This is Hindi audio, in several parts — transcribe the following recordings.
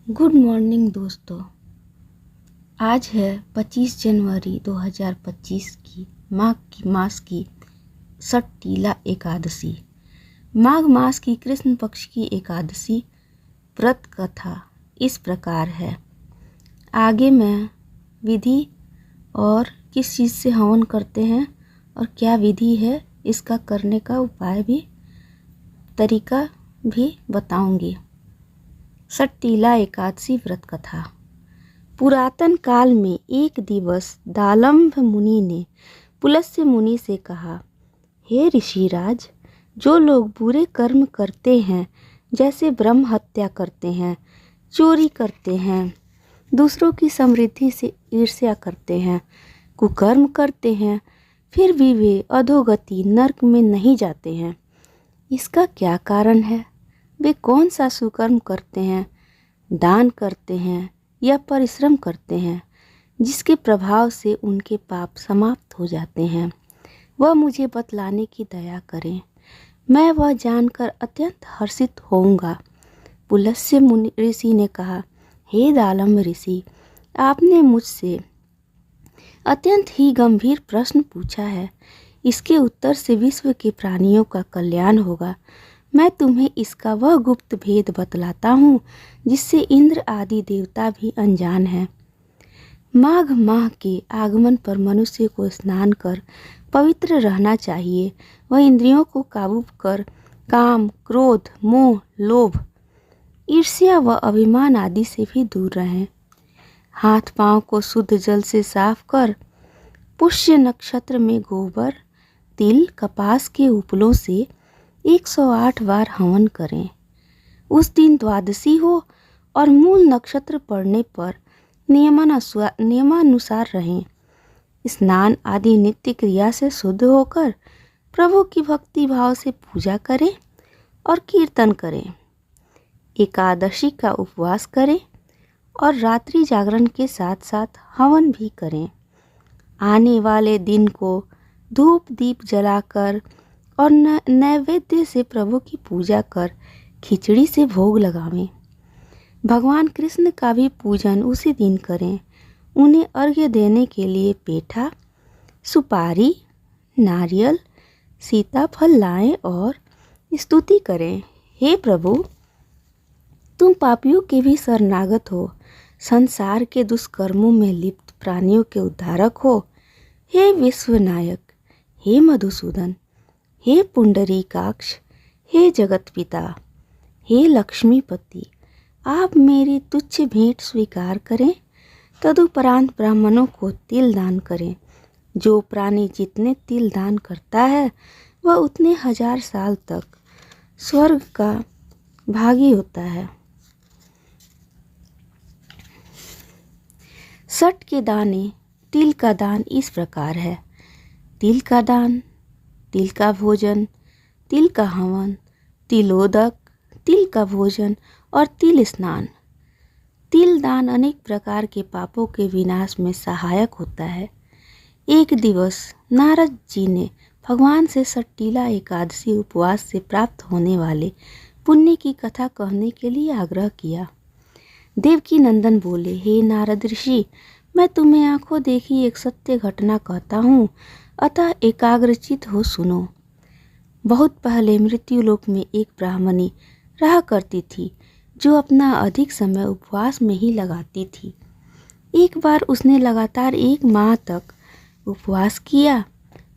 गुड मॉर्निंग दोस्तों। आज है 25 जनवरी 2025 की मास की षटतिला एकादशी। माघ मास की कृष्ण पक्ष की एकादशी व्रत कथा इस प्रकार है। आगे मैं विधि और किस चीज़ से हवन करते हैं और क्या विधि है इसका करने का उपाय भी तरीका भी बताऊंगी। षटतिला एकादशी व्रत कथा। पुरातन काल में एक दिवस दालम्भ मुनि ने पुलस्त्य मुनि से कहा, हे ऋषिराज, जो लोग बुरे कर्म करते हैं जैसे ब्रह्म हत्या करते हैं, चोरी करते हैं, दूसरों की समृद्धि से ईर्ष्या करते हैं, कुकर्म करते हैं, फिर भी वे अधोगति नरक में नहीं जाते हैं, इसका क्या कारण है? वे कौन सा सुकर्म करते हैं, दान करते हैं या परिश्रम करते हैं जिसके प्रभाव से उनके पाप समाप्त हो जाते हैं? वह मुझे बतलाने की दया करें, मैं वह जानकर अत्यंत हर्षित होऊंगा। पुलस्त्य मुनि ऋषि ने कहा, हे दालम्भ ऋषि, आपने मुझसे अत्यंत ही गंभीर प्रश्न पूछा है। इसके उत्तर से विश्व के प्राणियों का कल्याण होगा। मैं तुम्हें इसका वह गुप्त भेद बतलाता हूँ जिससे इंद्र आदि देवता भी अनजान हैं। माघ माह के आगमन पर मनुष्य को स्नान कर पवित्र रहना चाहिए। वह इंद्रियों को काबू कर काम, क्रोध, मोह, लोभ, ईर्ष्या व अभिमान आदि से भी दूर रहें। हाथ पांव को शुद्ध जल से साफ कर पुष्य नक्षत्र में गोबर, तिल, कपास के उपलों से 108 बार हवन करें। उस दिन द्वादशी हो और मूल नक्षत्र पड़ने पर नियमानुसार रहें। स्नान आदि नित्य क्रिया से शुद्ध होकर प्रभु की भक्ति भाव से पूजा करें और कीर्तन करें। एकादशी का उपवास करें और रात्रि जागरण के साथ साथ हवन भी करें। आने वाले दिन को धूप दीप जलाकर और नैवेद्य से प्रभु की पूजा कर खिचड़ी से भोग लगावें। भगवान कृष्ण का भी पूजन उसी दिन करें। उन्हें अर्घ्य देने के लिए पेठा, सुपारी, नारियल, सीताफल लाएं और स्तुति करें। हे प्रभु, तुम पापियों के भी शरणागत हो, संसार के दुष्कर्मों में लिप्त प्राणियों के उद्धारक हो। हे विश्वनायक, हे मधुसूदन, हे पुंडरीकाक्ष, हे जगत पिता, हे लक्ष्मीपति, आप मेरी तुच्छ भेंट स्वीकार करें। तदुपरांत ब्राह्मणों को तिल दान करें। जो प्राणी जितने तिल दान करता है वह उतने 1000 साल तक स्वर्ग का भागी होता है। षट के दाने। तिल का दान इस प्रकार है। तिल का दान, तिल का भोजन, तिल का हवन, तिलोदक, तिल का भोजन और तिल स्नान। तिल दान अनेक प्रकार के पापों के विनाश में सहायक होता है। एक दिवस नारद जी ने भगवान से षटतिला एकादशी उपवास से प्राप्त होने वाले पुण्य की कथा कहने के लिए आग्रह किया। देवकी नंदन बोले, हे नारद ऋषि, मैं तुम्हें आंखों देखी एक सत्य घटना कहता हूँ, अतः एकाग्रचित हो सुनो। बहुत पहले मृत्युलोक में एक ब्राह्मणी रहा करती थी जो अपना अधिक समय उपवास में ही लगाती थी। एक बार उसने लगातार 1 माह तक उपवास किया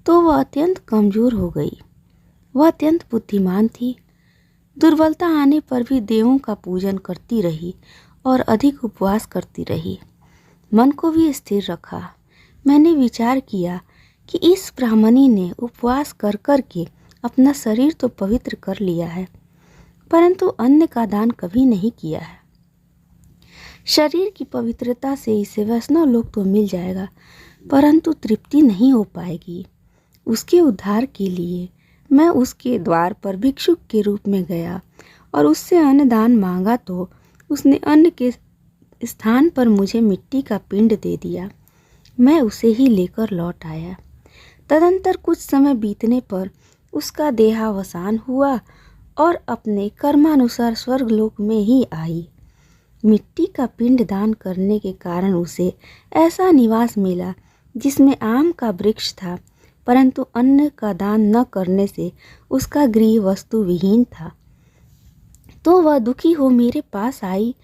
तो वह अत्यंत कमजोर हो गई। वह अत्यंत बुद्धिमान थी। दुर्बलता आने पर भी देवों का पूजन करती रही और अधिक उपवास करती रही। मन को भी स्थिर रखा। मैंने विचार किया कि इस ब्राह्मणी ने उपवास कर कर के अपना शरीर तो पवित्र कर लिया है, परंतु अन्न का दान कभी नहीं किया है। शरीर की पवित्रता से इसे वैष्णव लोक तो मिल जाएगा, परंतु तृप्ति नहीं हो पाएगी। उसके उद्धार के लिए मैं उसके द्वार पर भिक्षुक के रूप में गया और उससे अन्न दान मांगा तो उसने अन्न के स्थान पर मुझे मिट्टी का पिंड दे दिया। मैं उसे ही लेकर लौट आया। तदंतर कुछ समय बीतने पर उसका देहावसान हुआ और अपने कर्मानुसार स्वर्गलोक में ही आई। मिट्टी का पिंड दान करने के कारण उसे ऐसा निवास मिला जिसमें आम का वृक्ष था, परंतु अन्न का दान न करने से उसका गृह वस्तु विहीन था। तो वह दुखी हो मेरे पास आई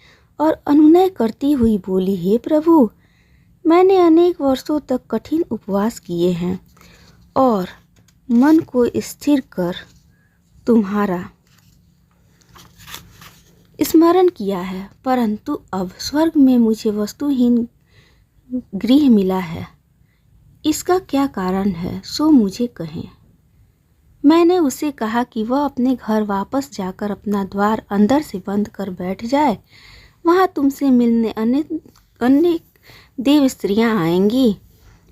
और अनुनय करती हुई बोली, हे प्रभु, मैंने अनेक वर्षों तक कठिन उपवास किए हैं और मन को स्थिर कर तुम्हारा स्मरण किया है, परंतु अब स्वर्ग में मुझे वस्तुहीन गृह मिला है। इसका क्या कारण है, सो मुझे कहें। मैंने उसे कहा कि वह अपने घर वापस जाकर अपना द्वार अंदर से बंद कर बैठ जाए। वहाँ तुमसे मिलने अन्य देव स्त्रियाँ आएंगी,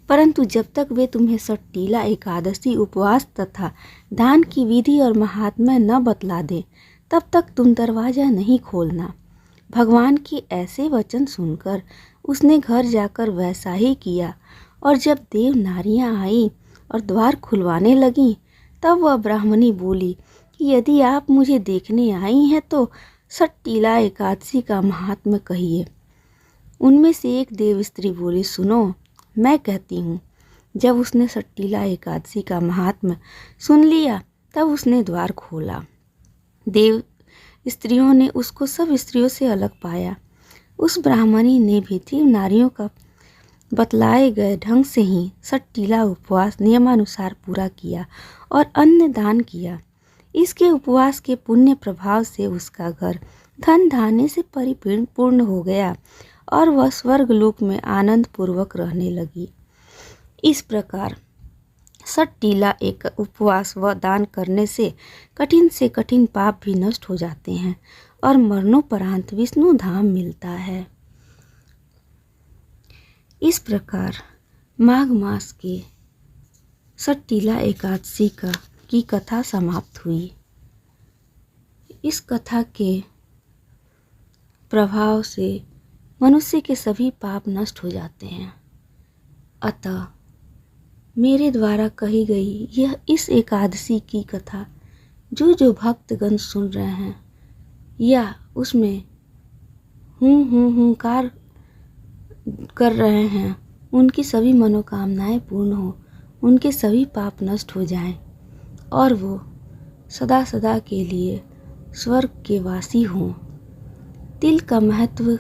परंतु जब तक वे तुम्हें सट्टीला एकादशी उपवास तथा दान की विधि और महात्म्य न बतला दें, तब तक तुम दरवाज़ा नहीं खोलना। भगवान के ऐसे वचन सुनकर उसने घर जाकर वैसा ही किया, और जब देव नारियां आईं और द्वार खुलवाने लगीं, तब वह ब्राह्मणी बोली कि यदि आप मुझे देखने आई हैं तो सट्टीला एकादशी का महात्म्य कहिए। उनमें से एक देव स्त्री बोली, सुनो, मैं कहती हूँ। जब उसने सट्टीला एकादशी का महात्म्य सुन लिया, तब उसने द्वार खोला। देव स्त्रियों ने उसको सब स्त्रियों से अलग पाया। उस ब्राह्मणी ने भी तीन नारियों का बतलाए गए ढंग से ही सट्टीला उपवास नियमानुसार पूरा किया और अन्न दान किया। इसके उपवास के पुण्य प्रभाव से उसका घर धन धान्य से परिपूर्ण हो गया और वह स्वर्गलोक में आनंद पूर्वक रहने लगी। इस प्रकार सट्टीला एक उपवास व दान करने से कठिन पाप भी नष्ट हो जाते हैं और मरणोपरांत विष्णु धाम मिलता है। इस प्रकार माघ मास के सट्टीला एकादशी की कथा समाप्त हुई। इस कथा के प्रभाव से मनुष्य के सभी पाप नष्ट हो जाते हैं। अतः मेरे द्वारा कही गई यह इस एकादशी की कथा जो भक्तगण सुन रहे हैं या उसमें हुंकार कर रहे हैं, उनकी सभी मनोकामनाएं पूर्ण हो, उनके सभी पाप नष्ट हो जाएं और वो सदा सदा के लिए स्वर्ग के वासी हों। तिल का महत्व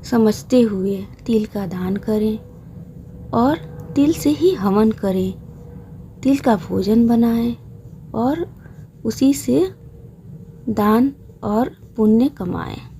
समझते हुए तिल का दान करें और तिल से ही हवन करें, तिल का भोजन बनाएं और उसी से दान और पुण्य कमाएं।